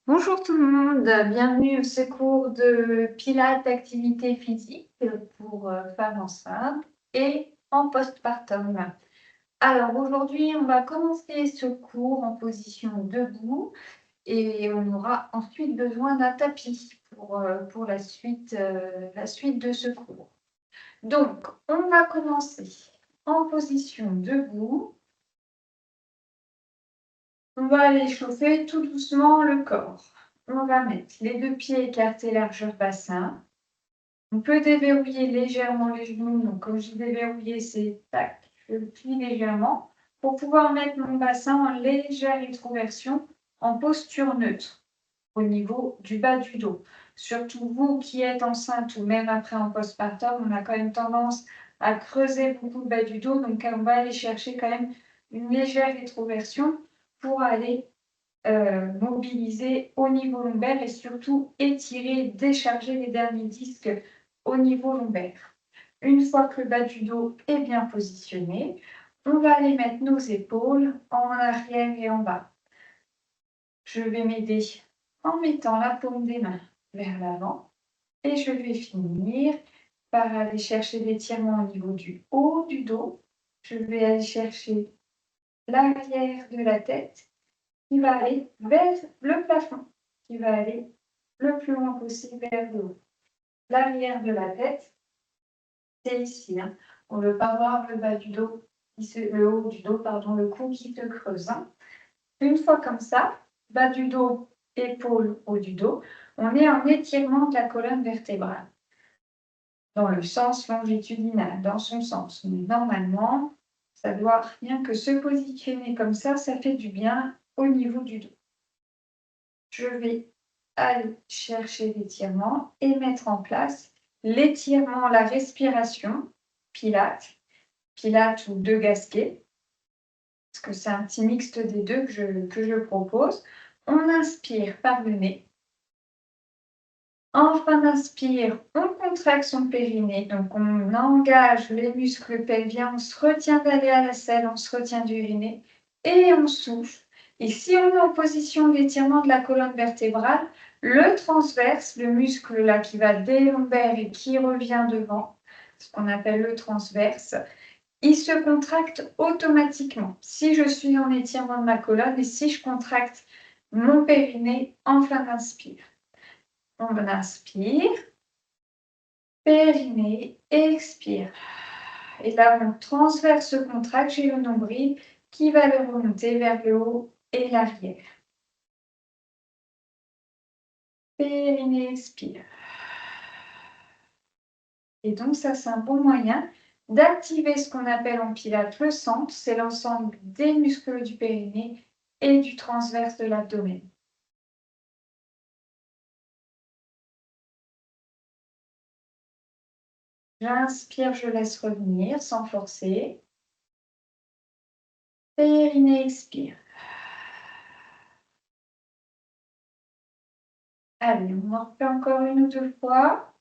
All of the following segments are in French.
Bonjour tout le monde, bienvenue au secours de Pilates activité physique pour femmes enceintes et en postpartum. Alors aujourd'hui, on va commencer ce cours en position debout et on aura ensuite besoin d'un tapis pour la suite de ce cours. Donc, on va commencer en position debout. On va aller chauffer tout doucement le corps. On va mettre les deux pieds écartés largeur bassin. On peut déverrouiller légèrement les genoux. Donc, quand je dis déverrouiller, c'est tac, je plie légèrement pour pouvoir mettre mon bassin en légère rétroversion en posture neutre au niveau du bas du dos. Surtout vous qui êtes enceinte ou même après en postpartum, on a quand même tendance à creuser beaucoup le bas du dos. Donc, on va aller chercher quand même une légère rétroversion pour aller mobiliser au niveau lombaire et surtout étirer, décharger les derniers disques au niveau lombaire. Une fois que le bas du dos est bien positionné, on va aller mettre nos épaules en arrière et en bas. Je vais m'aider en mettant la paume des mains vers l'avant et je vais finir par aller chercher l'étirement au niveau du haut du dos. Je vais aller chercher l'arrière de la tête qui va aller vers le plafond, qui va aller le plus loin possible vers le haut. L'arrière de la tête, c'est ici. Hein. On ne veut pas voir le bas du dos, le haut du dos, pardon, le cou qui se creuse. Hein. Une fois comme ça, bas du dos, épaule, haut du dos, on est en étirement de la colonne vertébrale dans le sens longitudinal, dans son sens. Mais normalement, ça doit rien que se positionner comme ça fait du bien au niveau du dos. Je vais aller chercher l'étirement et mettre en place l'étirement, la respiration, Pilates ou deux gasquets, parce que c'est un petit mixte des deux que je propose. On inspire par le nez. En fin d'inspire, on contracte son périnée, donc on engage les muscles pelviens, on se retient d'aller à la selle, on se retient d'uriner et on souffle. Et si on est en position d'étirement de la colonne vertébrale, le transverse, le muscle là qui va des lombaires et qui revient devant, ce qu'on appelle le transverse, il se contracte automatiquement si je suis en étirement de ma colonne et si je contracte mon périnée en fin d'inspire. On inspire, périnée, expire. Et là, mon transverse se contracte, j'ai le nombril qui va le remonter vers le haut et l'arrière. Périnée, expire. Et donc, ça, c'est un bon moyen d'activer ce qu'on appelle en pilates le centre, c'est l'ensemble des muscles du périnée et du transverse de l'abdomen. J'inspire, je laisse revenir sans forcer. Périnée, expire. Allez, on en refait encore une ou deux fois.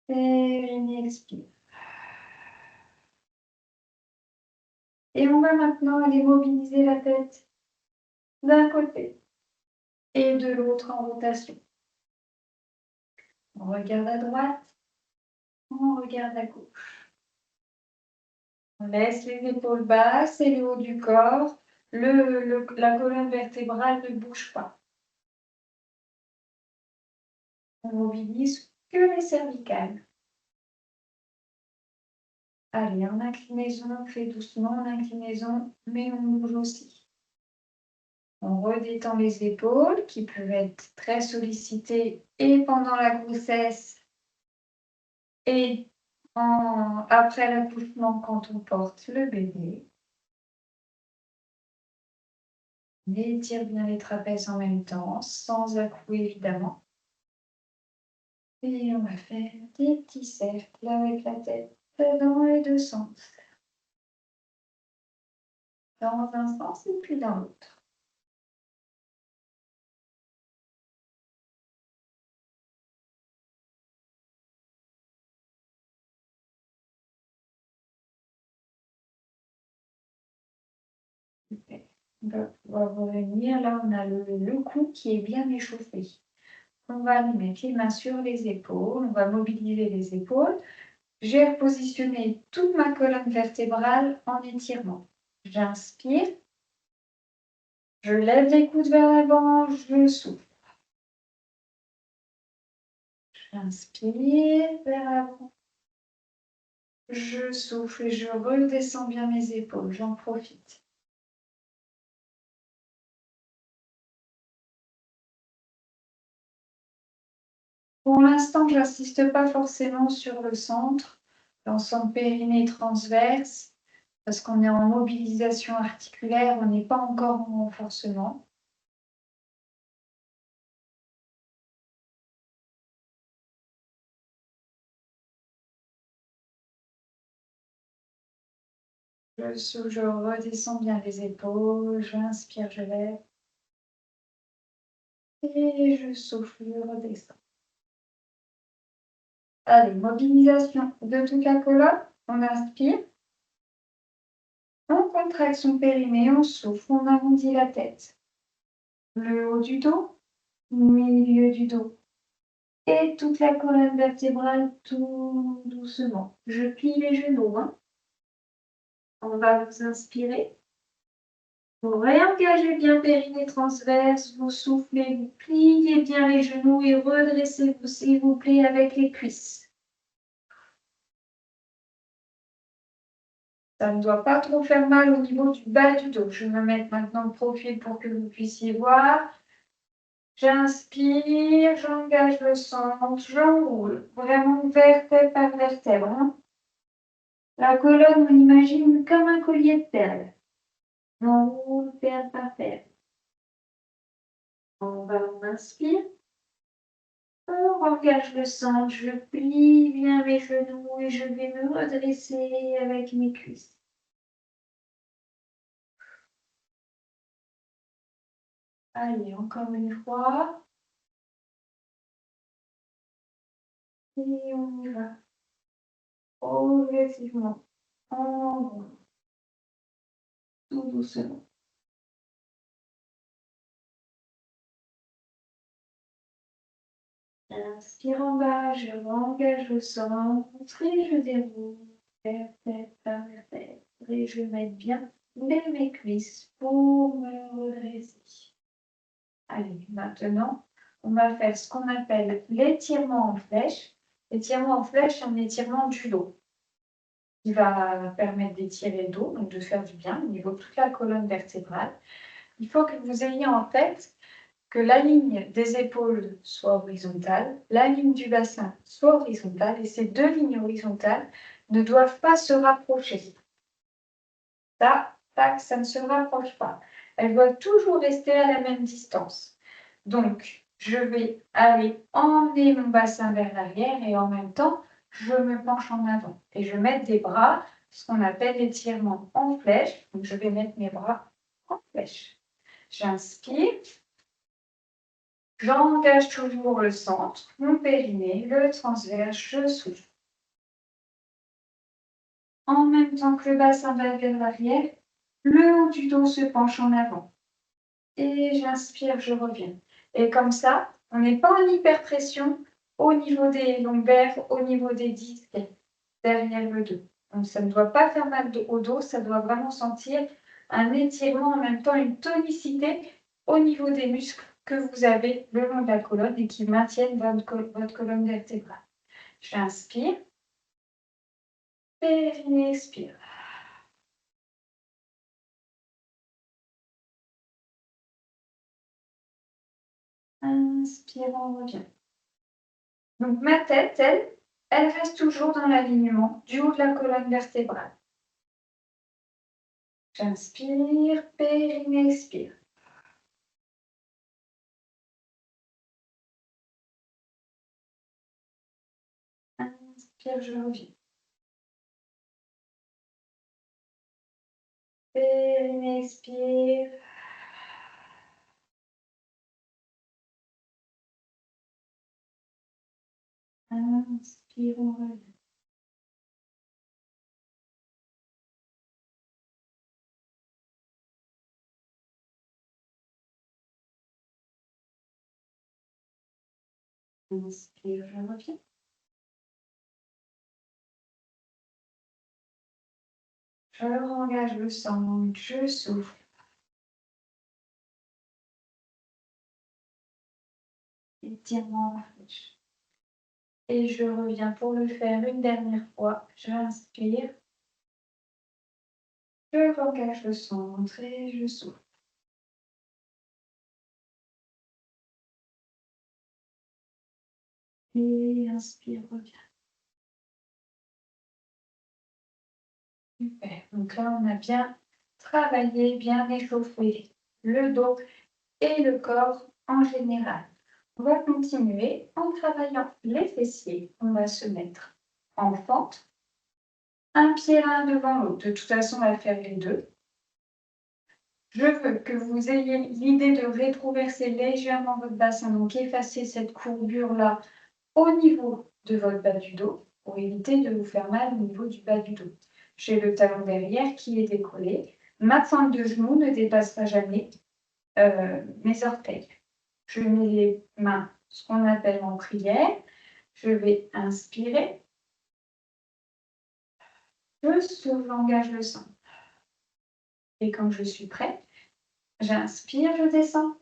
Périnée, expire. Et on va maintenant aller mobiliser la tête d'un côté et de l'autre en rotation. On regarde à droite, on regarde à gauche. On laisse les épaules basses et le haut du corps. La colonne vertébrale ne bouge pas. On mobilise que les cervicales. Allez, en inclinaison, on fait doucement en inclinaison, mais on bouge aussi. On redétend les épaules qui peuvent être très sollicitées et pendant la grossesse et après l'accouchement quand on porte le bébé. On étire bien les trapèzes en même temps, sans à-coups évidemment. Et on va faire des petits cercles avec la tête dans les deux sens. Dans un sens et puis dans l'autre. On va pouvoir revenir. Là, on a le cou qui est bien échauffé. On va aller mettre les mains sur les épaules. On va mobiliser les épaules. Je vais repositionner toute ma colonne vertébrale en étirement. J'inspire. Je lève les coudes vers l'avant. Je souffle. J'inspire vers l'avant. Je souffle et je redescends bien mes épaules. J'en profite. Pour l'instant, je n'insiste pas forcément sur le centre, l'ensemble périnée transverse, parce qu'on est en mobilisation articulaire, on n'est pas encore en renforcement. Je redescends bien les épaules, j'inspire, je lève. Et je souffle, je redescends. Allez, mobilisation de toute la colonne. On inspire. On contracte son périnée, on souffle, on arrondit la tête. Le haut du dos, milieu du dos. Et toute la colonne vertébrale tout doucement. Je plie les genoux. On va vous inspirer. Vous réengagez bien périnée transverse, vous soufflez, vous pliez bien les genoux et redressez-vous s'il vous plaît avec les cuisses. Ça ne doit pas trop faire mal au niveau du bas du dos. Je vais me mettre maintenant le profil pour que vous puissiez voir. J'inspire, j'engage le centre, j'enroule, vraiment vertèbre par vertèbre. La colonne, on imagine comme un collier de perles. On enroule perle par perle. On inspire. On engage le centre, je plie bien mes genoux et je vais me redresser avec mes cuisses. Allez, encore une fois. Et on y va. Progressivement. En tout doucement. Inspire en bas, je engage le centre et je déroule. Vertèbre par vertèbre. Et je mets bien mes cuisses pour me redresser. Allez, maintenant, on va faire ce qu'on appelle l'étirement en flèche. L'étirement en flèche, c'est un étirement du dos qui va permettre d'étirer le dos, donc de faire du bien au niveau de toute la colonne vertébrale. Il faut que vous ayez en tête que la ligne des épaules soit horizontale, la ligne du bassin soit horizontale, et ces deux lignes horizontales ne doivent pas se rapprocher. Ça ne se rapproche pas. Elles doivent toujours rester à la même distance. Donc, je vais aller emmener mon bassin vers l'arrière et en même temps, je me penche en avant. Et je mets des bras, ce qu'on appelle l'étirement en flèche. Donc, je vais mettre mes bras en flèche. J'inspire. J'engage toujours le centre, mon périnée, le transverse, je souffle. En même temps que le bassin va vers l'arrière, le haut du dos se penche en avant. Et j'inspire, je reviens. Et comme ça, on n'est pas en hyperpression au niveau des lombaires, au niveau des disques, derrière le dos. Donc ça ne doit pas faire mal au dos, ça doit vraiment sentir un étirement, en même temps une tonicité au niveau des muscles que vous avez le long de la colonne et qui maintiennent votre colonne vertébrale. J'inspire, périnée, expire. Inspire, on revient. Donc ma tête, elle reste toujours dans l'alignement du haut de la colonne vertébrale. J'inspire, périnée, expire. Inspire, je reviens. Périnée, expire. Inspire, on revient. Inspire, je reviens. Je engage le sang, je souffle. Étirement flèche. Et je reviens pour le faire une dernière fois. J'inspire. Je engage le centre et je souffle. Et inspire, reviens. Super. Donc là, on a bien travaillé, bien échauffé le dos et le corps en général. On va continuer en travaillant les fessiers. On va se mettre en fente, un pied l'un devant l'autre. De toute façon, on va faire les deux. Je veux que vous ayez l'idée de rétroverser légèrement votre bassin, donc effacer cette courbure-là au niveau de votre bas du dos pour éviter de vous faire mal au niveau du bas du dos. J'ai le talon derrière qui est décollé. Ma pointe de genou ne dépassera jamais mes orteils. Je mets les mains, ce qu'on appelle en prière. Je vais inspirer. Je souffle, j'engage le sang. Et quand je suis prête, j'inspire, je descends.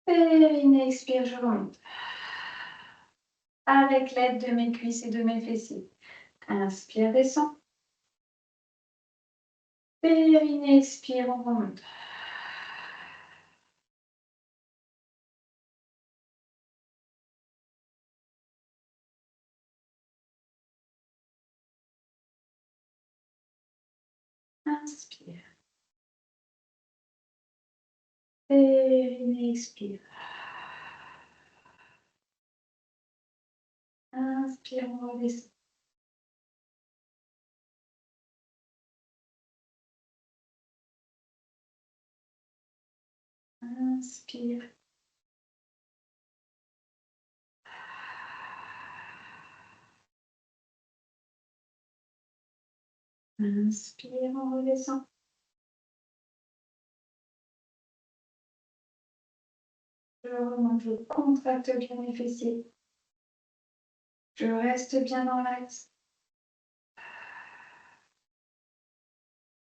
Périnée, expire, je remonte. Avec l'aide de mes cuisses et de mes fessiers. Inspire, descend. Périnée, expire, on remonte. Inspire. Périnée, expire. Inspire, on redescend. Inspire. Inspire, on redescend. Je remonte, je contracte bien mes fessiers. Je reste bien dans l'axe.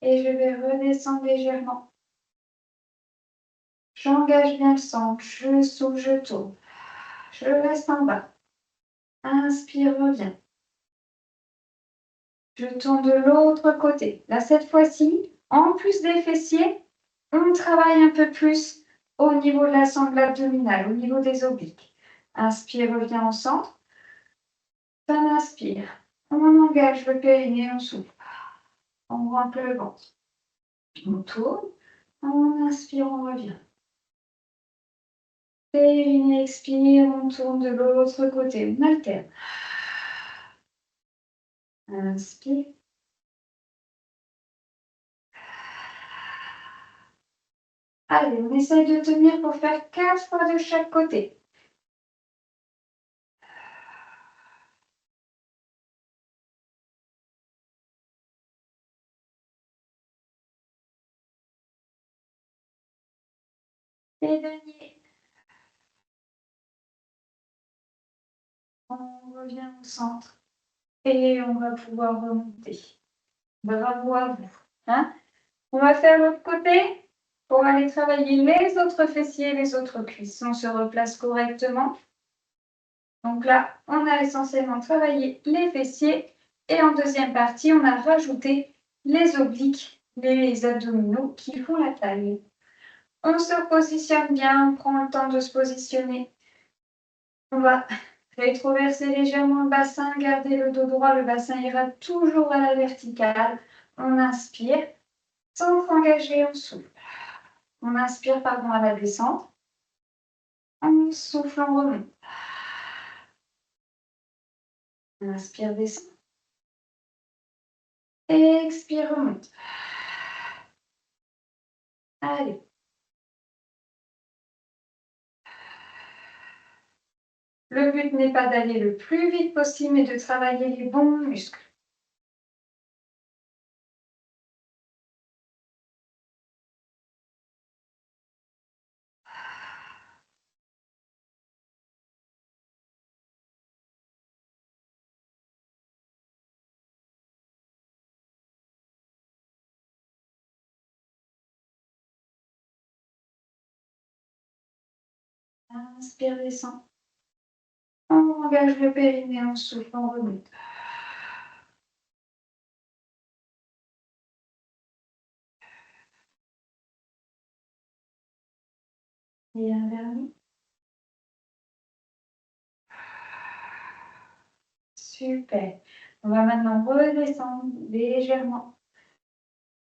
Et je vais redescendre légèrement. J'engage bien le centre. Je souffle, je tourne. Je reste en bas. Inspire, reviens. Je tourne de l'autre côté. Là, cette fois-ci, en plus des fessiers, on travaille un peu plus au niveau de la sangle abdominale, au niveau des obliques. Inspire, reviens au centre. Fin inspire. On engage le périnée, on souffle. On remplit le ventre. On tourne. On inspire, on revient. Périnée, expire, on tourne de l'autre côté. On alterne. Inspire. Allez, on essaye de tenir pour faire 4 fois de chaque côté. Les deniers. On revient au centre. Et on va pouvoir remonter. Bravo à vous. Hein? On va faire l'autre côté pour aller travailler les autres fessiers et les autres cuisses. On se replace correctement. Donc là, on a essentiellement travaillé les fessiers. Et en deuxième partie, on a rajouté les obliques, les abdominaux qui font la taille. On se positionne bien, on prend le temps de se positionner. On va rétroverser légèrement le bassin, garder le dos droit, le bassin ira toujours à la verticale. On inspire, sans s'engager, on souffle. On inspire, pardon, à la descente. On souffle, on remonte. On inspire, descend. Expire, remonte. Allez. Le but n'est pas d'aller le plus vite possible, mais de travailler les bons muscles. Inspire, descend. On engage le périnée, on souffle, on remonte. Et un dernier. Super. On va maintenant redescendre légèrement.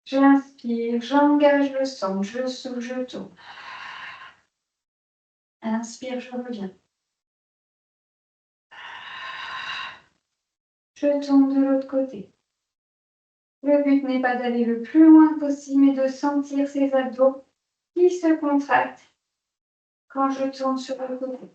J'inspire, j'engage le sang, je souffle, je tourne. Inspire, je reviens. Je tourne de l'autre côté. Le but n'est pas d'aller le plus loin possible, mais de sentir ces abdos qui se contractent quand je tourne sur le côté.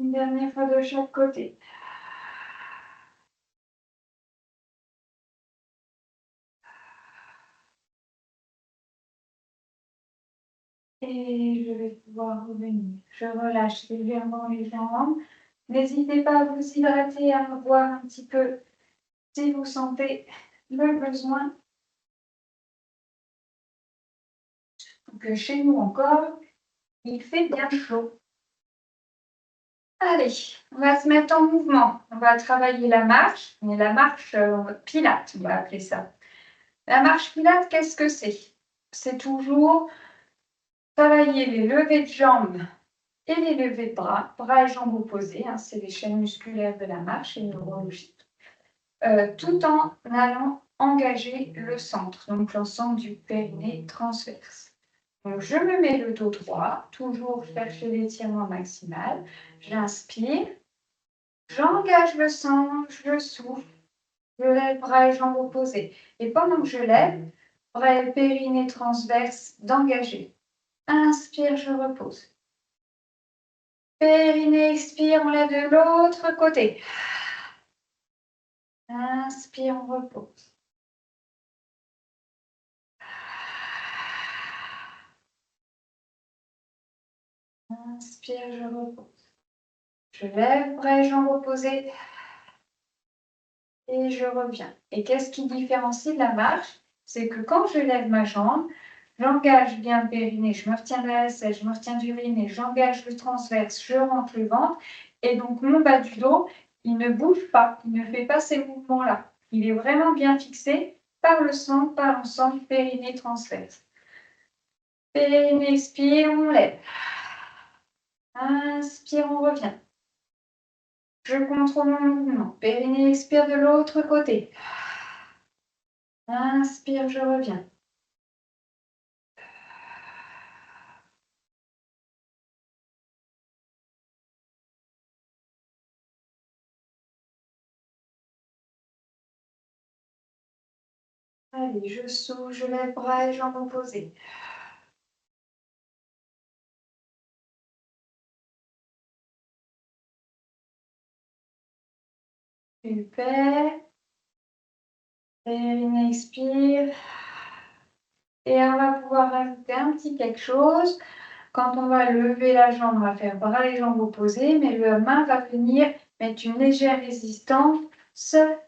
Une dernière fois de chaque côté. Et je vais pouvoir revenir. Je relâche légèrement les jambes. N'hésitez pas à vous hydrater, à me boire un petit peu si vous sentez le besoin. Que chez nous encore, il fait bien chaud. Allez, on va se mettre en mouvement. On va travailler la marche, mais la marche pilate, on va appeler ça. La marche pilate, qu'est-ce que c'est? C'est toujours travailler les levées de jambes et les levées de bras, bras et jambes opposés, hein, c'est les chaînes musculaires de la marche et neurologique, tout en allant engager le centre, donc l'ensemble du périnée transverse. Donc je me mets le dos droit, toujours chercher l'étirement maximal. J'inspire, j'engage le centre, je souffle, je lève bras et jambes opposés. Et pendant que je lève, bras et périnée transverse d'engager. Inspire, je repose. Périnée, expire, on lève de l'autre côté. Inspire, on repose. Inspire, je repose. Je lève, bras et jambes opposés. Et je reviens. Et qu'est-ce qui différencie de la marche? C'est que quand je lève ma jambe, j'engage bien le périnée, je me retiens de la aisselle, je me retiens du périnée, j'engage le transverse, je rentre le ventre. Et donc mon bas du dos, il ne bouge pas, il ne fait pas ces mouvements-là. Il est vraiment bien fixé par le centre, par l'ensemble périnée transverse. Périnée, expire, on lève. Inspire, on revient. Je contrôle mon mouvement. Périnée, expire de l'autre côté. Inspire, je reviens. Allez, je souffle, je lève bras et jambes opposées. Super. Périnée, expire. Et on va pouvoir rajouter un petit quelque chose. Quand on va lever la jambe, on va faire bras et jambes opposées, mais la main va venir mettre une légère résistance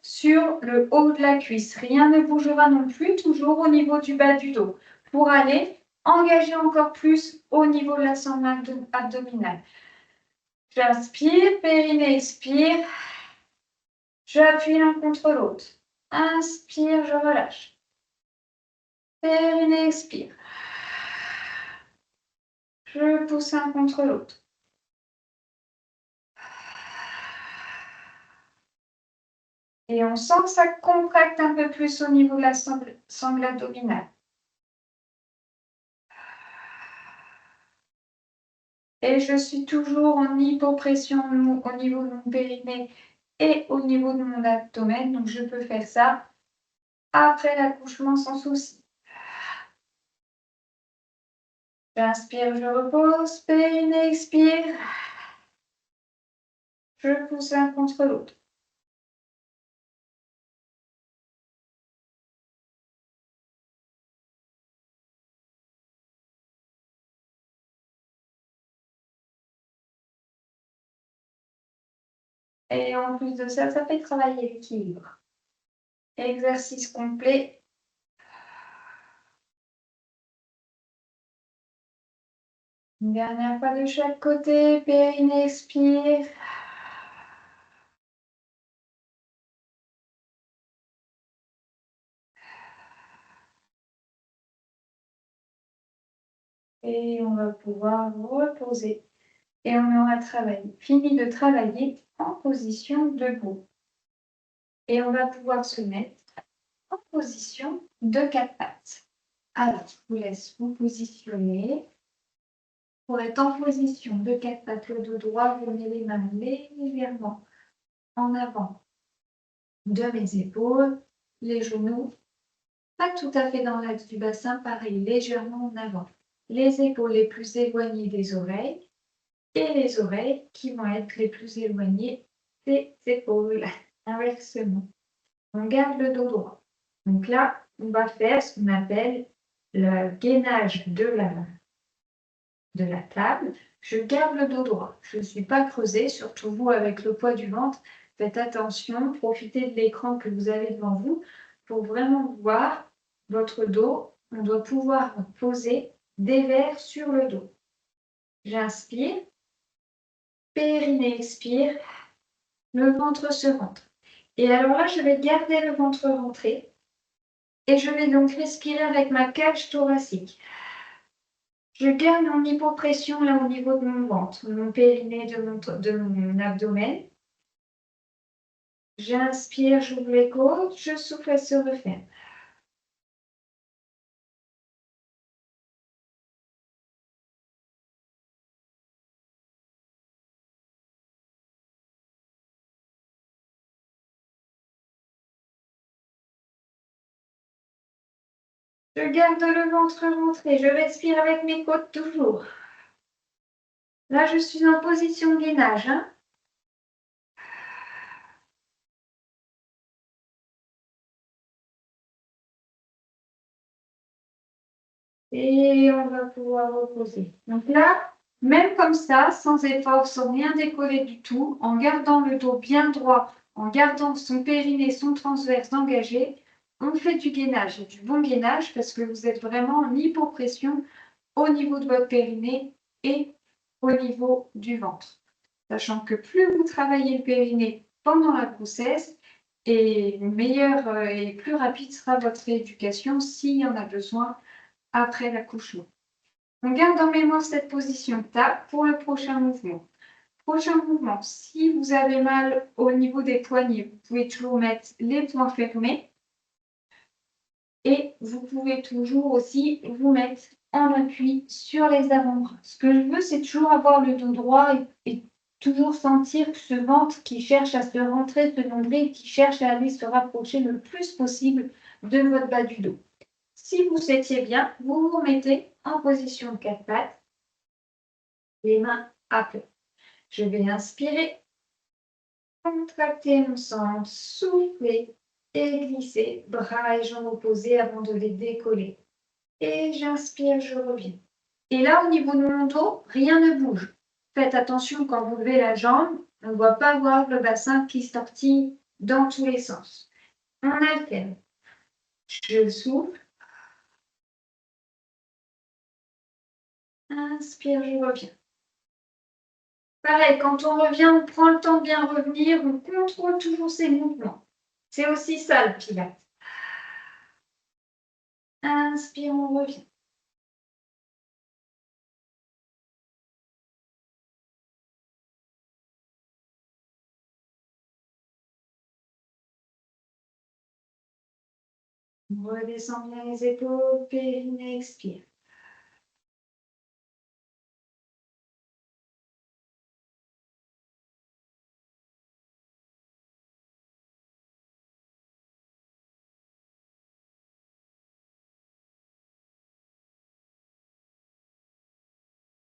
sur le haut de la cuisse. Rien ne bougera non plus, toujours au niveau du bas du dos, pour aller engager encore plus au niveau de la sangle abdominale. J'inspire, périnée, expire. J'appuie l'un contre l'autre. Inspire, je relâche. Périnée, expire. Je pousse un contre l'autre. Et on sent que ça contracte un peu plus au niveau de la sangle abdominale. Et je suis toujours en hypopression au niveau de mon périnée et au niveau de mon abdomen. Donc je peux faire ça après l'accouchement sans souci. J'inspire, je repose. Périnée, expire. Je pousse un contre l'autre. Et en plus de ça, ça fait travailler l'équilibre. Exercice complet. Une dernière fois de chaque côté, périnée expire. Et on va pouvoir reposer. Et on aura fini de travailler en position debout. Et on va pouvoir se mettre en position de quatre pattes. Alors, je vous laisse vous positionner. Pour être en position de quatre pattes, le dos droit, vous mettez les mains légèrement en avant de mes épaules, les genoux, pas tout à fait dans l'axe du bassin, pareil, légèrement en avant. Les épaules les plus éloignées des oreilles et les oreilles qui vont être les plus éloignées des épaules, inversement. On garde le dos droit. Donc là, on va faire ce qu'on appelle le gainage de la table. Je garde le dos droit. Je ne suis pas creusée, surtout vous avec le poids du ventre. Faites attention, profitez de l'écran que vous avez devant vous pour vraiment voir votre dos. On doit pouvoir poser des verres sur le dos. J'inspire, périnée expire, le ventre se rentre. Et alors là, je vais garder le ventre rentré et je vais donc respirer avec ma cage thoracique. Je garde mon hypopression là au niveau de mon ventre, mon périnée, de mon abdomen. J'inspire, j'ouvre les côtes, je souffle, elle se referme. Je garde le ventre rentré, je respire avec mes côtes toujours. Là, je suis en position de gainage. Et on va pouvoir reposer. Donc là, même comme ça, sans effort, sans rien décoller du tout, en gardant le dos bien droit, en gardant son périnée, son transverse engagé, on fait du gainage, du bon gainage parce que vous êtes vraiment en hypopression au niveau de votre périnée et au niveau du ventre. Sachant que plus vous travaillez le périnée pendant la grossesse, et meilleure et plus rapide sera votre rééducation s'il y en a besoin après l'accouchement. On garde en mémoire cette position table pour le prochain mouvement. Prochain mouvement, si vous avez mal au niveau des poignets, vous pouvez toujours mettre les poings fermés et vous pouvez toujours aussi vous mettre en appui sur les avant-bras. Ce que je veux, c'est toujours avoir le dos droit et toujours sentir ce ventre qui cherche à se rentrer, ce nombril qui cherche à aller se rapprocher le plus possible de votre bas du dos. Si vous étiez bien, vous vous mettez en position de quatre pattes, les mains à plat. Je vais inspirer, contracter mon centre, souffler et glisser, bras et jambes opposés avant de les décoller. Et j'inspire, je reviens. Et là, au niveau de mon dos, rien ne bouge. Faites attention quand vous levez la jambe, on ne doit pas voir le bassin qui sortit dans tous les sens. On alterne. Je souffle. Inspire, je reviens. Pareil, quand on revient, on prend le temps de bien revenir, on contrôle toujours ses mouvements. C'est aussi ça le pilate. Inspire, on revient. On redescend bien les épaules, périnée, expire.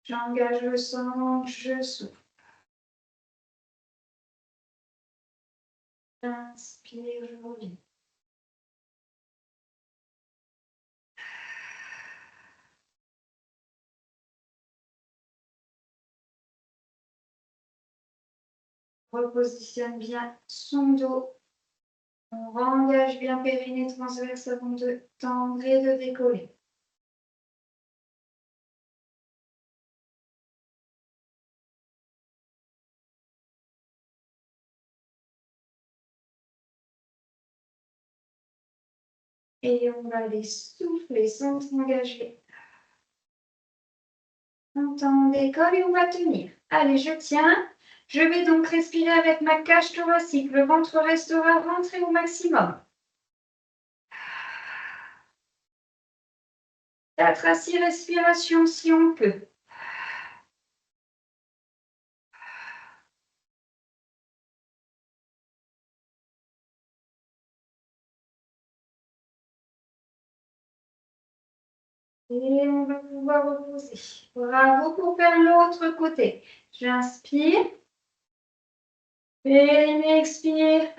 J'engage le sang, je souffle. Inspire, je reviens. repositionne bien son dos. On engage bien périnée transverse avant de tendre et de décoller. Et on va les souffler sans s'engager. On tend, on décolle et on va tenir. Allez, je tiens. Je vais donc respirer avec ma cage thoracique. Le ventre restera rentré au maximum. 4 à 6 respirations si on peut. Et on va pouvoir reposer. Bravo pour faire l'autre côté. J'inspire. Et expire.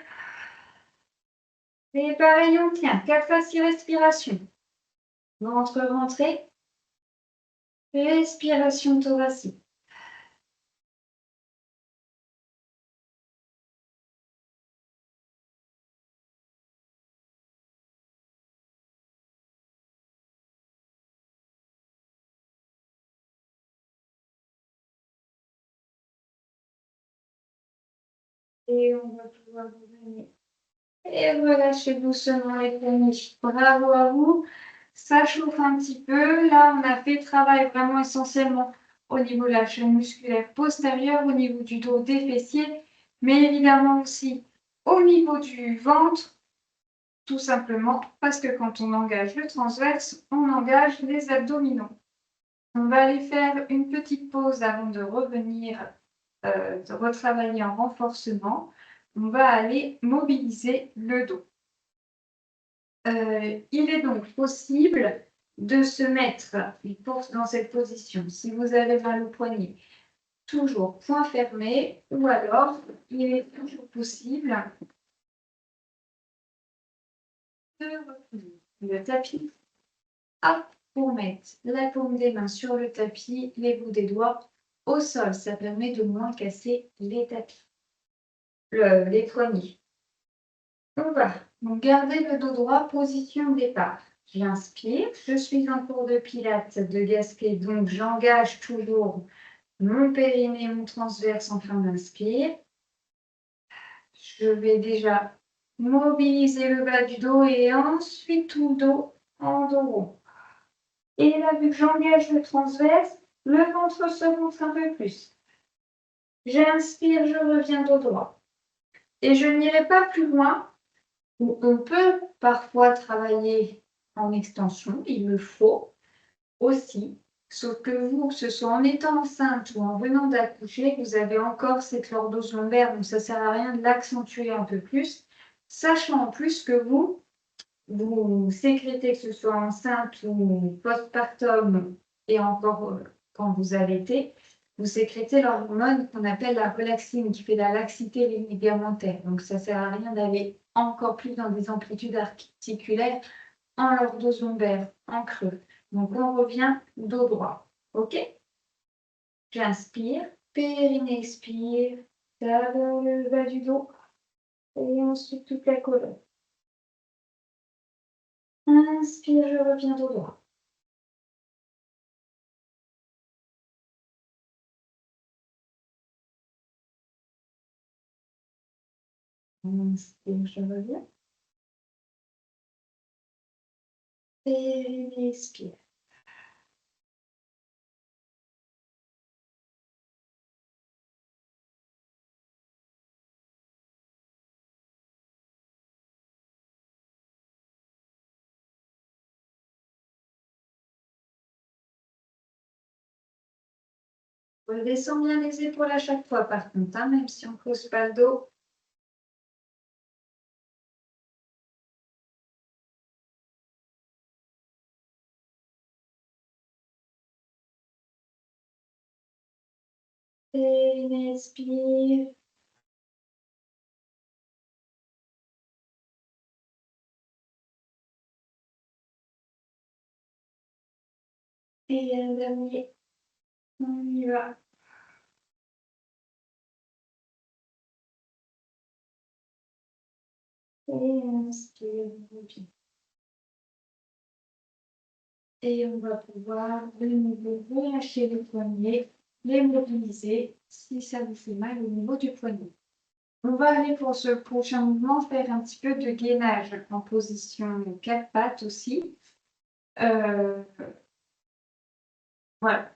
Et pareil, on tient. 4 à 6 respirations. Ventre rentré. Respiration thoracique. Et on va pouvoir revenir. Et relâchez doucement les poignets. Bravo à vous. Ça chauffe un petit peu. Là, on a fait travail vraiment essentiellement au niveau de la chaîne musculaire postérieure, au niveau du dos, des fessiers, mais évidemment aussi au niveau du ventre, tout simplement parce que quand on engage le transverse, on engage les abdominaux. On va aller faire une petite pause avant de revenir, de retravailler en renforcement. On va aller mobiliser le dos. Il est donc possible de se mettre dans cette position. Si vous avez mal au poignet, toujours point fermé, ou alors il est toujours possible de replier le tapis pour mettre la paume des mains sur le tapis, les bouts des doigts au sol. Ça permet de moins casser les tapis, les poignets. On va donc garder le dos droit, position de départ. J'inspire, je suis en cours de pilates de Gasquet, donc j'engage toujours mon périnée, mon transverse en fin d'inspire. Je vais déjà mobiliser le bas du dos et ensuite tout le dos en dos rond. Et là, vu que j'engage le transverse, le ventre se montre un peu plus. J'inspire, je reviens dos droit. Et je n'irai pas plus loin. On peut parfois travailler en extension, il le faut aussi, sauf que vous, que ce soit en étant enceinte ou en venant d'accoucher, vous avez encore cette lordose lombaire, donc ça ne sert à rien de l'accentuer un peu plus, sachant en plus que vous sécrétez, que ce soit enceinte ou postpartum, et encore quand vous allaitez, vous sécrétez l'hormone qu'on appelle la relaxine, qui fait la laxité ligamentaire. Donc, ça ne sert à rien d'aller encore plus dans des amplitudes articulaires en lordose lombaire, en creux. Donc, on revient dos droit. OK? J'inspire, périnée expire, ça vers le bas du dos, et ensuite toute la colonne. Inspire, je reviens dos droit. Inspire, je reviens. Périnée expire. Redescends bien les épaules à chaque fois, par contre, hein, même si on ne pose pas le dos. Et expire. Et un dernier. On y va. Et inspire, bien. Et on va pouvoir de nouveau relâcher les poignets, les mobiliser si ça vous fait mal au niveau du poignet. On va aller pour ce prochain mouvement faire un petit peu de gainage en position 4 pattes aussi. Voilà,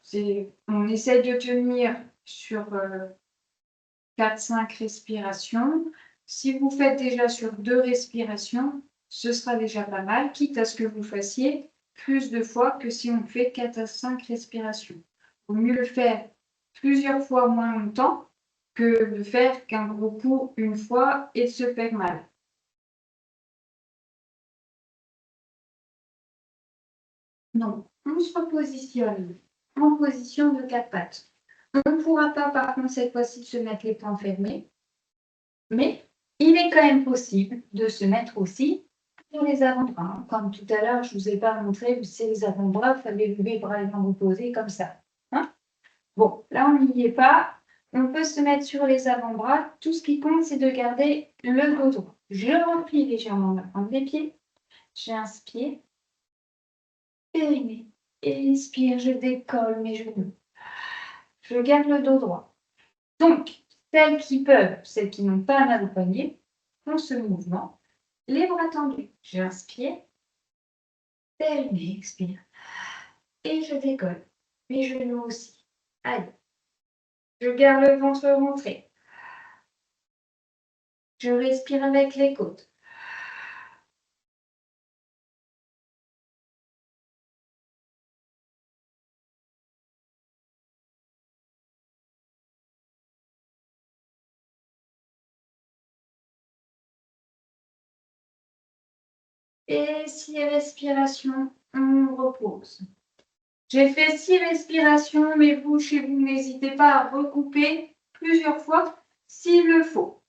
on essaie de tenir sur 4-5 respirations. Si vous faites déjà sur 2 respirations, ce sera déjà pas mal, quitte à ce que vous fassiez plus de fois que si on fait 4 à 5 respirations. Il vaut mieux le faire plusieurs fois moins longtemps que de faire qu'un gros coup une fois et se faire mal. Non, on se repositionne en position de 4 pattes. On ne pourra pas, par contre, cette fois-ci, se mettre les poings fermés, mais il est quand même possible de se mettre aussi sur les avant-bras. Comme tout à l'heure, je ne vous ai pas montré, vous savez, les avant-bras, il fallait lever les bras et jambes opposés comme ça. Hein, bon, là, on n'y est pas. On peut se mettre sur les avant-bras. Tout ce qui compte, c'est de garder le dos droit. Je replie légèrement la pointe des pieds. J'inspire. Périnée. Expire, je décolle mes genoux. Je garde le dos droit. Donc, celles qui n'ont pas mal au poignet, font ce mouvement. Les bras tendus. J'inspire. Périnée, expire. Et je décolle. Mes genoux aussi. Allez. Je garde le ventre rentré. Je respire avec les côtes. Et 6 respirations, on repose. J'ai fait 6 respirations, mais vous, chez vous, n'hésitez pas à recouper plusieurs fois s'il le faut.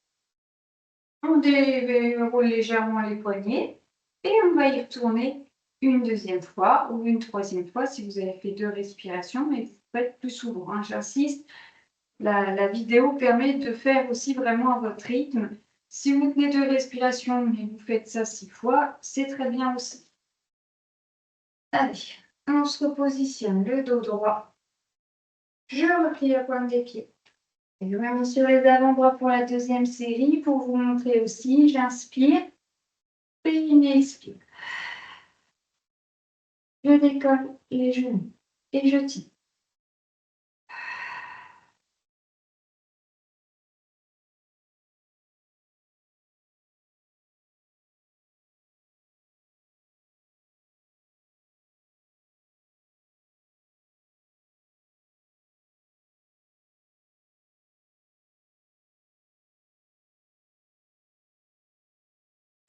On déroule légèrement les poignets et on va y retourner une deuxième fois ou une troisième fois si vous avez fait 2 respirations, mais vous faites plus souvent. Hein, j'insiste, la vidéo permet de faire aussi vraiment à votre rythme. Si vous tenez 2 respirations mais vous faites ça 6 fois, c'est très bien aussi. Allez, on se repositionne le dos droit. Je replie la pointe des pieds. Je me mets sur les avant-bras pour la deuxième série pour vous montrer aussi. J'inspire, périnée, expire. Je décolle les genoux et je tire.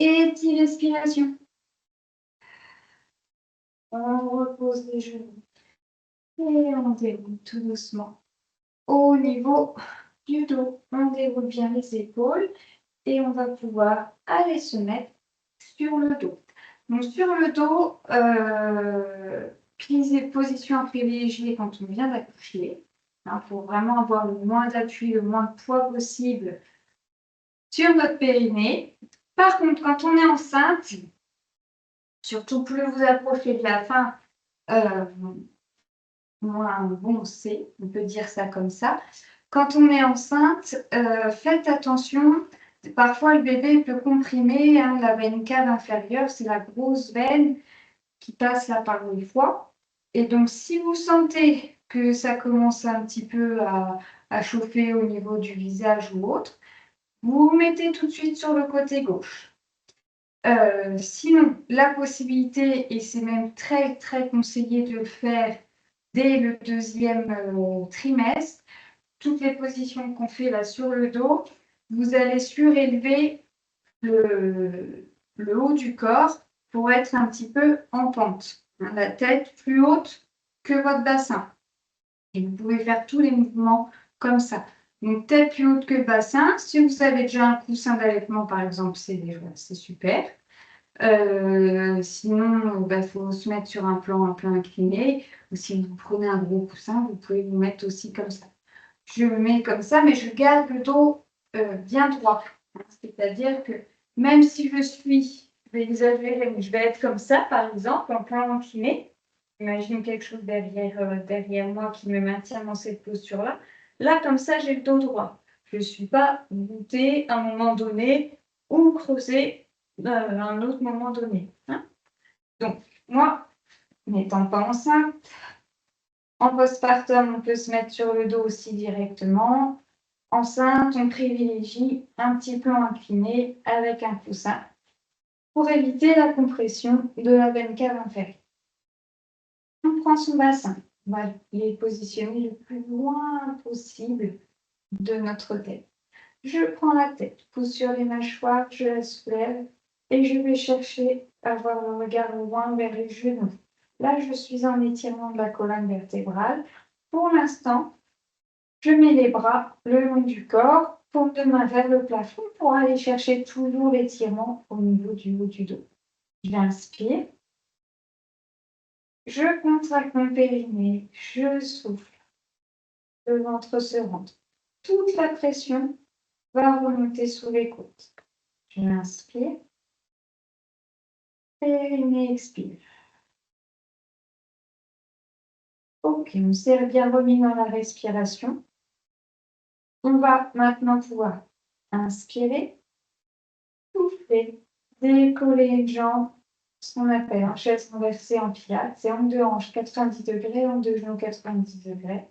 Et 10 respirations. On repose les genoux et on déroule tout doucement. Au niveau du dos, on déroule bien les épaules et on va pouvoir aller se mettre sur le dos. Donc sur le dos, position privilégiée quand on vient d'accoucher. Pour vraiment avoir le moins d'appui, le moins de poids possible sur notre périnée. Par contre, quand on est enceinte, surtout plus vous approchez de la fin, moins bon c'est, on peut dire ça comme ça. Quand on est enceinte, faites attention. Parfois, le bébé peut comprimer la veine cave inférieure, c'est la grosse veine qui passe là par le foie. Et donc, si vous sentez que ça commence un petit peu à chauffer au niveau du visage ou autre, vous vous mettez tout de suite sur le côté gauche. Sinon, la possibilité, et c'est même très, très conseillé de le faire dès le deuxième trimestre, toutes les positions qu'on fait là sur le dos, vous allez surélever le haut du corps pour être un petit peu en pente. La tête plus haute que votre bassin. Et vous pouvez faire tous les mouvements comme ça. Donc, tête plus haute que le bassin. Si vous avez déjà un coussin d'allaitement, par exemple, c'est super. Sinon, il faut se mettre sur un plan un peu incliné. Ou si vous prenez un gros coussin, vous pouvez vous mettre aussi comme ça. Je me mets comme ça, mais je garde le dos bien droit. C'est-à-dire que même si je vais exagérer, mais je vais être comme ça, par exemple, en plein incliné. Imagine quelque chose derrière moi qui me maintient dans cette posture-là. Là, comme ça, j'ai le dos droit. Je ne suis pas voûtée à un moment donné ou creusée à un autre moment donné. Hein. Donc, moi, n'étant pas enceinte, en postpartum, on peut se mettre sur le dos aussi directement. Enceinte, on privilégie un petit plan incliné avec un coussin pour éviter la compression de la veine cave inférieure. On prend son bassin, on va les positionner le plus loin possible de notre tête. Je prends la tête, pousse sur les mâchoires, je la soulève et je vais chercher à avoir le regard loin vers les genoux. Là, je suis en étirement de la colonne vertébrale. Pour l'instant, je mets les bras le long du corps, paume de main vers le plafond pour aller chercher toujours l'étirement au niveau du haut du dos. J'inspire, je contracte mon périnée, je souffle, le ventre se rentre. Toute la pression va remonter sous les côtes. J'inspire, périnée expire. Ok, on s'est bien remis dans la respiration. On va maintenant pouvoir inspirer, souffler, décoller une jambe, ce qu'on appelle en chaise renversée en pilates. C'est angle de hanche 90 degrés, angle de genou 90 degrés.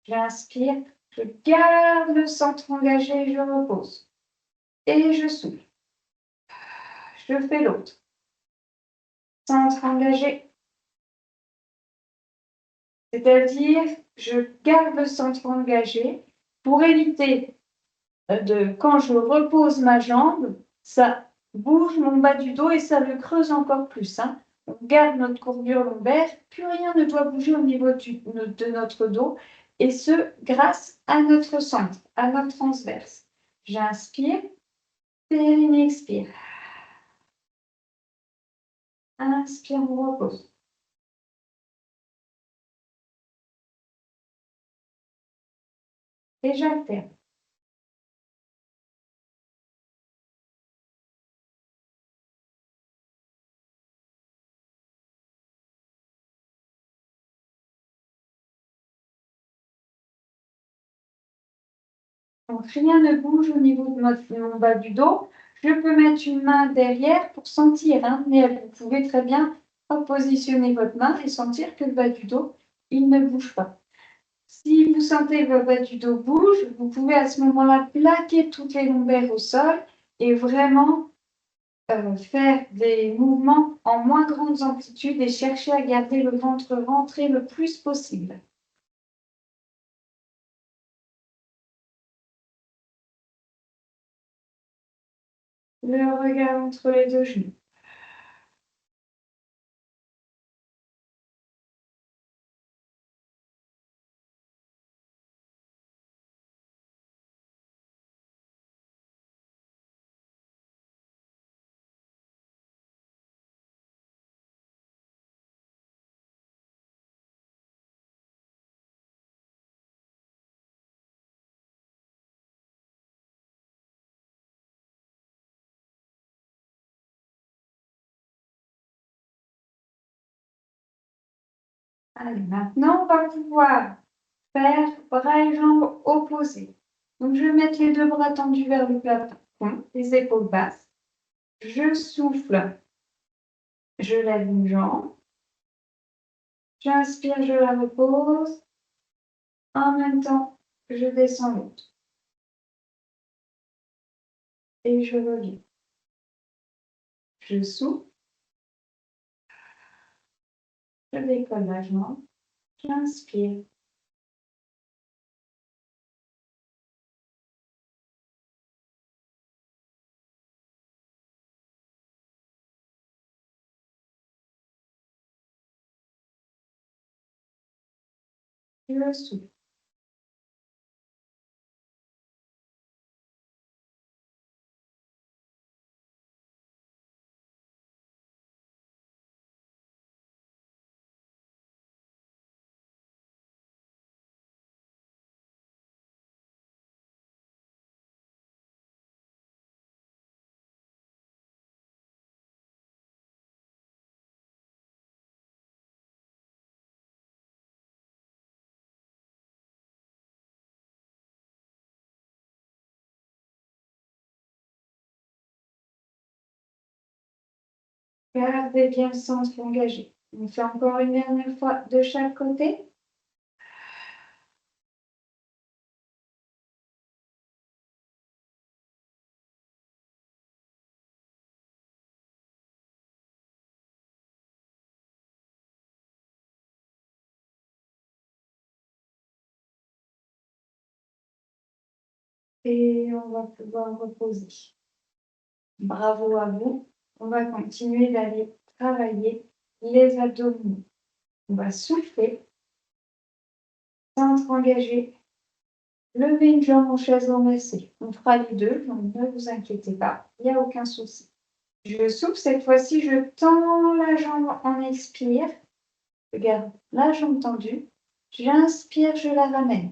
J'inspire, je garde le centre engagé, je repose. Et je souffle. Je fais l'autre. Centre engagé. C'est-à-dire, je garde le centre engagé pour éviter quand je repose ma jambe, ça bouge mon bas du dos et ça le creuse encore plus. Hein. On garde notre courbure lombaire, plus rien ne doit bouger au niveau de notre dos, et ce, grâce à notre centre, à notre transverse. J'inspire, périnée expire. Inspire, on repose. Et j'alterne. Donc, rien ne bouge au niveau de mon bas du dos. Je peux mettre une main derrière pour sentir, hein, mais vous pouvez très bien positionner votre main et sentir que le bas du dos, il ne bouge pas. Si vous sentez que le bas du dos bouge, vous pouvez à ce moment-là plaquer toutes les lombaires au sol et vraiment faire des mouvements en moins grandes amplitudes et chercher à garder le ventre rentré le plus possible. Le regard entre les deux genoux. Allez, maintenant, on va pouvoir faire bras et jambes opposés. Donc, je vais mettre les deux bras tendus vers le plafond, les épaules basses. Je souffle, je lève une jambe. J'inspire, je la repose. En même temps, je descends l'autre. Et je reviens. Je souffle, je décolle la jambe. J'inspire. Je souffle. Gardez bien le centre engagé. On fait encore une dernière fois de chaque côté. Et on va pouvoir reposer. Bravo à vous. On va continuer d'aller travailler les abdominaux. On va souffler, centre engagé, lever une jambe en chaise renversée. On fera les deux, donc ne vous inquiétez pas, il n'y a aucun souci. Je souffle, cette fois-ci, je tends la jambe en expire. Je garde la jambe tendue. J'inspire, je la ramène.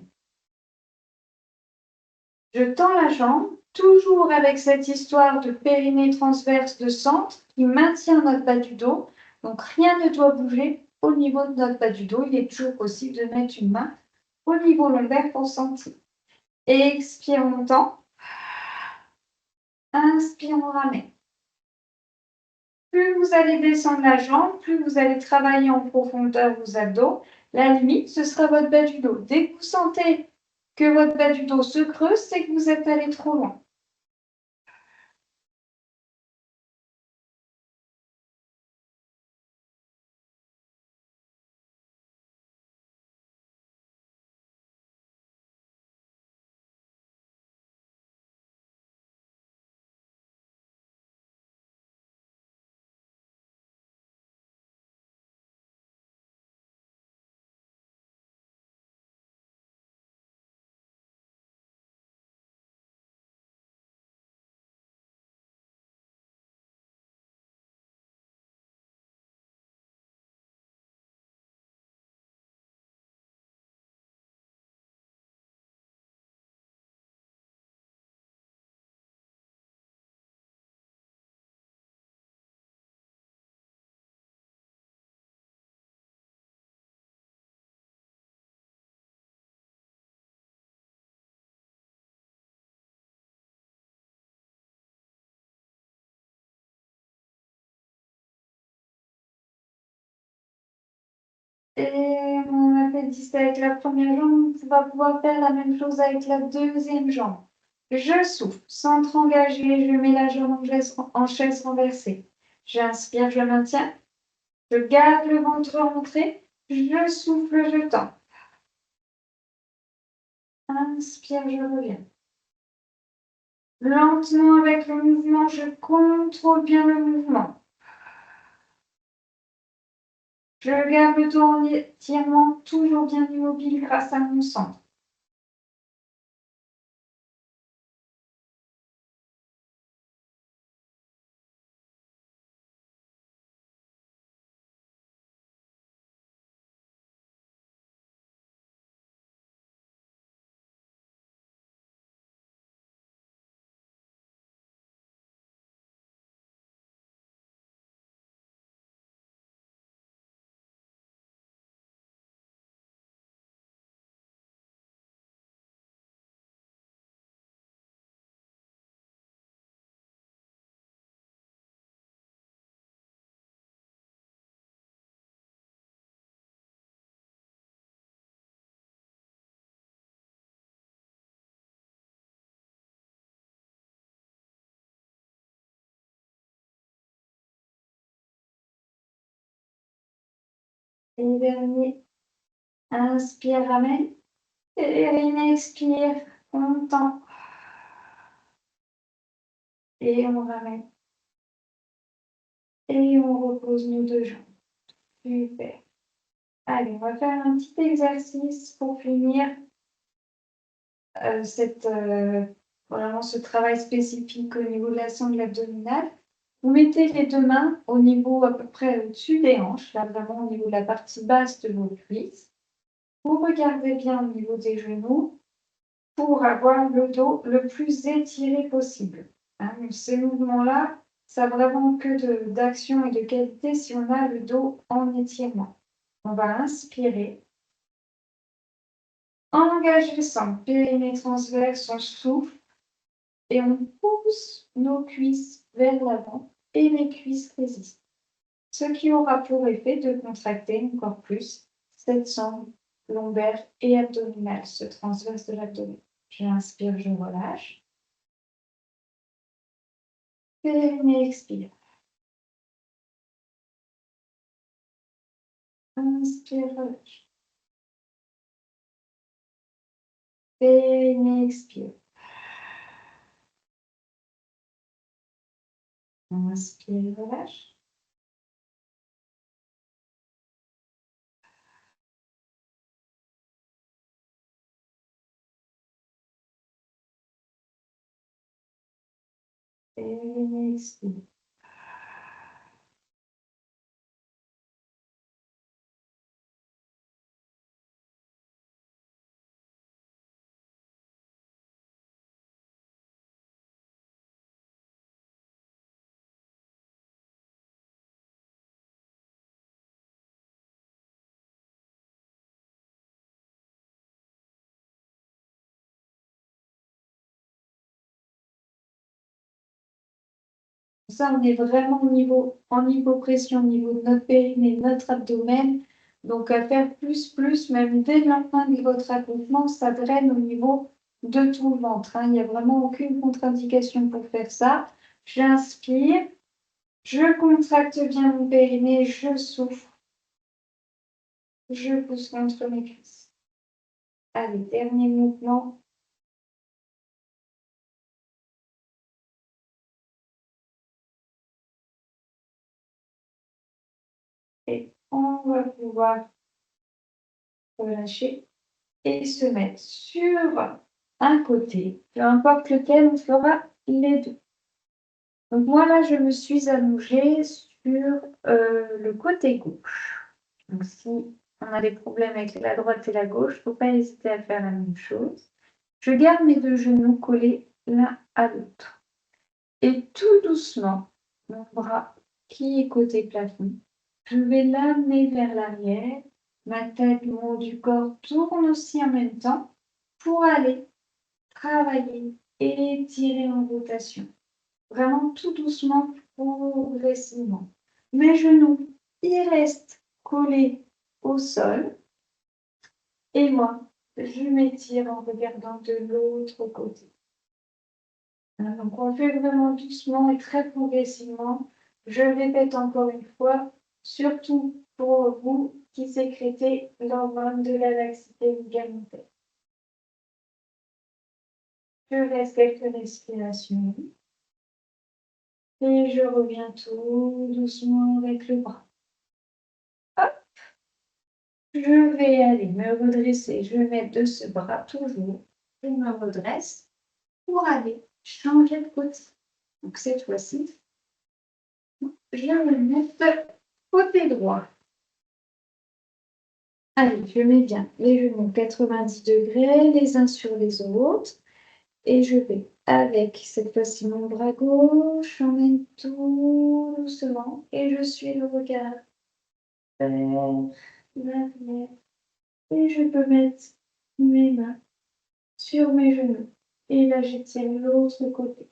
Je tends la jambe, toujours avec cette histoire de périnée transverse de centre qui maintient notre bas du dos. Donc rien ne doit bouger au niveau de notre bas du dos. Il est toujours possible de mettre une main au niveau lombaire pour sentir. Expire, on tend. Inspire, on ramène. Plus vous allez descendre la jambe, plus vous allez travailler en profondeur vos abdos. La limite, ce sera votre bas du dos. Dès que vous sentez que votre bas du dos se creuse, c'est que vous êtes allé trop loin. Et on a fait 10 avec la première jambe, on va pouvoir faire la même chose avec la deuxième jambe. Je souffle, centre engagé, je mets la jambe en chaise renversée. J'inspire, je maintiens. Je garde le ventre rentré. Je souffle, je tends. Inspire, je reviens. Lentement avec le mouvement, je contrôle bien le mouvement. Je garde le dos en étirement, toujours bien immobile grâce à mon centre. Et dernier, inspire, ramène. Et expire, on tend. Et on ramène. Et on repose nos deux jambes. Super. Allez, on va faire un petit exercice pour finir vraiment ce travail spécifique au niveau de la sangle abdominale. Vous mettez les deux mains au niveau à peu près au-dessus des hanches, là vraiment au niveau de la partie basse de vos cuisses. Vous regardez bien au niveau des genoux pour avoir le dos le plus étiré possible. Hein, ces mouvements-là, ça n'a vraiment que d'action et de qualité si on a le dos en étirement. On va inspirer. Engager le centre, périnée transverse, on souffle et on pousse nos cuisses vers l'avant et les cuisses résistent. ce qui aura pour effet de contracter encore plus cette sangle lombaire et abdominale, ce transverse de l'abdomen. J'inspire, je relâche. Périnée, expire. Inspire, relâche. Périnée, expire. Inspire, relâche. Périnée, expire. Ça, on est vraiment en hypopression, au niveau de notre périnée, de notre abdomen. Donc, à faire plus, même dès le lendemain de votre accouchement, ça draine au niveau de tout le ventre. Il n'y a vraiment aucune contre-indication pour faire ça. J'inspire, je contracte bien mon périnée, je souffle, je pousse contre mes cuisses. Allez, dernier mouvement. Et on va pouvoir relâcher et se mettre sur un côté, peu importe lequel, on fera les deux. Donc moi là, je me suis allongée sur le côté gauche. Donc si on a des problèmes avec la droite et la gauche, il ne faut pas hésiter à faire la même chose. Je garde mes deux genoux collés l'un à l'autre. Et tout doucement, mon bras qui est côté plafond, je vais l'amener vers l'arrière. Ma tête, le haut du corps tourne aussi en même temps pour aller travailler et étirer en rotation. Vraiment tout doucement, progressivement. Mes genoux, ils restent collés au sol. Et moi, je m'étire en regardant de l'autre côté. Donc on fait vraiment doucement et très progressivement. Je répète encore une fois, surtout pour vous qui sécrétez l'hormone de la laxité ligamentaire. Je reste quelques respirations. Et je reviens tout doucement avec le bras. Hop. Je vais aller me redresser. Je vais mettre de ce bras toujours. Je me redresse pour aller changer de côté. Donc cette fois-ci, je me mets côté droit. Allez, je mets bien les genoux 90 degrés les uns sur les autres. Et je vais, avec cette fois-ci mon bras gauche, j'emmène tout doucement et je suis le regard vers l'arrière. Et je peux mettre mes mains sur mes genoux. Et là, j'étire l'autre côté.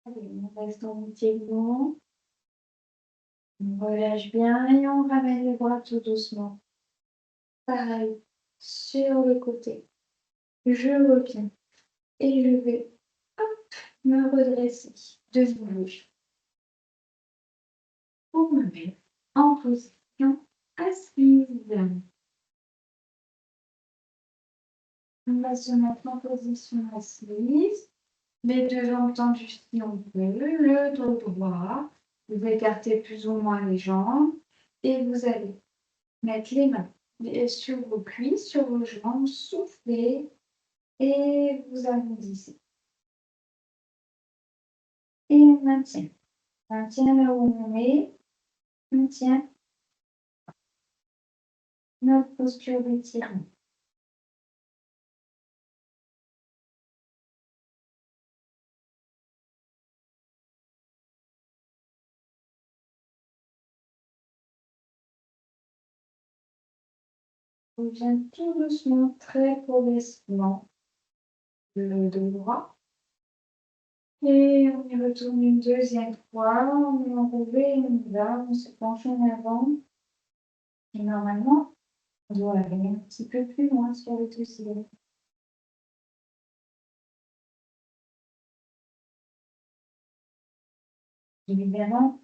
Allez, on reste en étirement. On relâche bien et on ramène les bras tout doucement. Pareil, sur le côté. Je reviens et je vais me redresser de nouveau pour me mettre en position assise. On va se mettre en position assise. Les deux jambes tendues si on peut, le dos droit. Vous écartez plus ou moins les jambes et vous allez mettre les mains sur vos cuisses, sur vos jambes, soufflez et vous arrondissez. Et on maintient. maintient là où on est. On tient notre posture d'étirement. On revient tout doucement, très progressivement, le dos droit. Et on y retourne une deuxième fois. On est enrouvé, on y va, on se penche en avant. Et normalement, on doit aller un petit peu plus loin sur le dossier. Évidemment,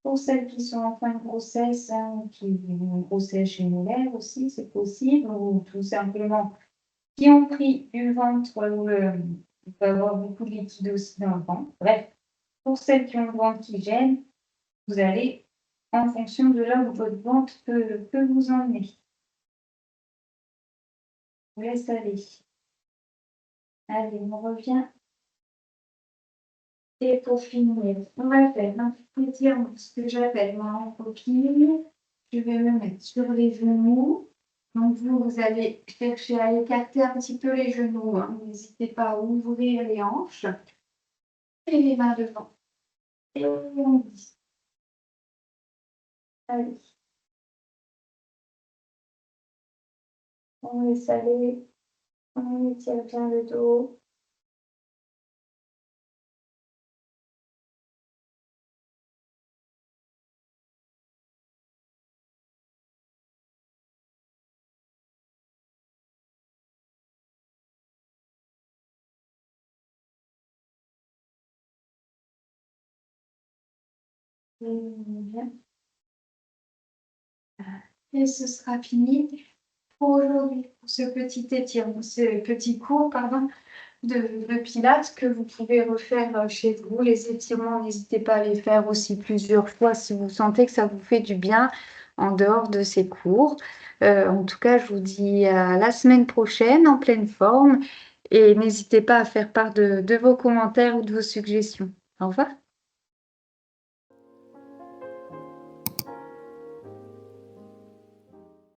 pour celles qui sont en fin de grossesse, qui ont une grossesse gémellaire aussi, c'est possible, ou tout simplement qui ont pris du ventre, il peut y avoir beaucoup de liquide aussi dans le ventre. Bref, pour celles qui ont le ventre qui gêne, vous allez en fonction de là où votre ventre peut vous emmener. Je vous laisse aller. Allez, on revient. Et pour finir, on va faire un petit étirement, ce que j'appelle moi en coquille. Je vais me mettre sur les genoux. Donc vous allez chercher à écarter un petit peu les genoux. N'hésitez pas à ouvrir les hanches. Et les mains devant. Et on glisse. Allez. On laisse aller. On étire bien le dos. Et on vient. Et ce sera fini pour aujourd'hui, pour ce petit étirement, ce petit cours, pardon, de pilates que vous pouvez refaire chez vous. Les étirements, n'hésitez pas à les faire aussi plusieurs fois si vous sentez que ça vous fait du bien en dehors de ces cours. En tout cas, je vous dis à la semaine prochaine en pleine forme et n'hésitez pas à faire part de vos commentaires ou de vos suggestions. Au revoir.